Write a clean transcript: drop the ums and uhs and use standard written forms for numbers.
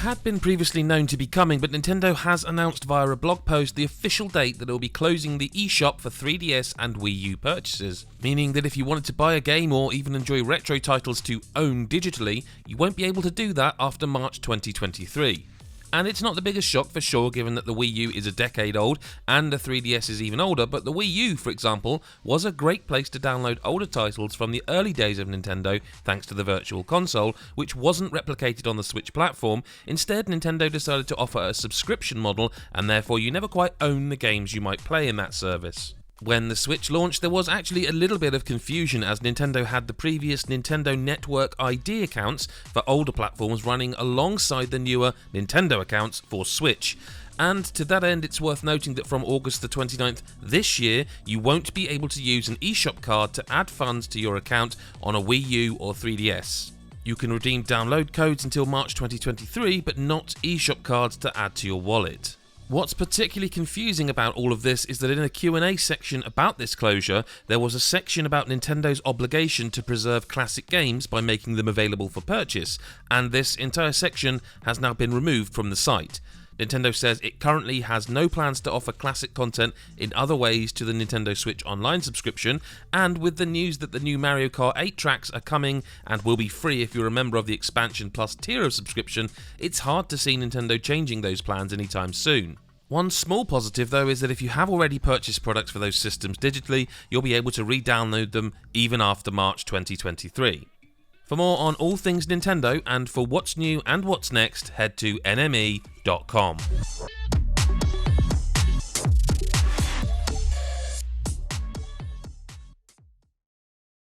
had been previously known to be coming, but Nintendo has announced via a blog post the official date that it will be closing the eShop for 3DS and Wii U purchases, meaning that if you wanted to buy a game or even enjoy retro titles to own digitally, you won't be able to do that after March 2023. And it's not the biggest shock for sure, given that the Wii U is a decade old and the 3DS is even older, but the Wii U, for example, was a great place to download older titles from the early days of Nintendo thanks to the Virtual Console, which wasn't replicated on the Switch platform. Instead, Nintendo decided to offer a subscription model, and therefore you never quite own the games you might play in that service. When the Switch launched, there was actually a little bit of confusion, as Nintendo had the previous Nintendo Network ID accounts for older platforms running alongside the newer Nintendo accounts for Switch. And to that end, it's worth noting that from August the 29th this year, you won't be able to use an eShop card to add funds to your account on a Wii U or 3DS. You can redeem download codes until March 2023, but not eShop cards to add to your wallet. What's particularly confusing about all of this is that in a Q&A section about this closure, there was a section about Nintendo's obligation to preserve classic games by making them available for purchase, and this entire section has now been removed from the site. Nintendo says it currently has no plans to offer classic content in other ways to the Nintendo Switch Online subscription, and with the news that the new Mario Kart 8 tracks are coming and will be free if you're a member of the Expansion Plus tier of subscription, it's hard to see Nintendo changing those plans anytime soon. One small positive though is that if you have already purchased products for those systems digitally, you'll be able to re-download them even after March 2023. For more on all things Nintendo and for what's new and what's next, head to nme.com.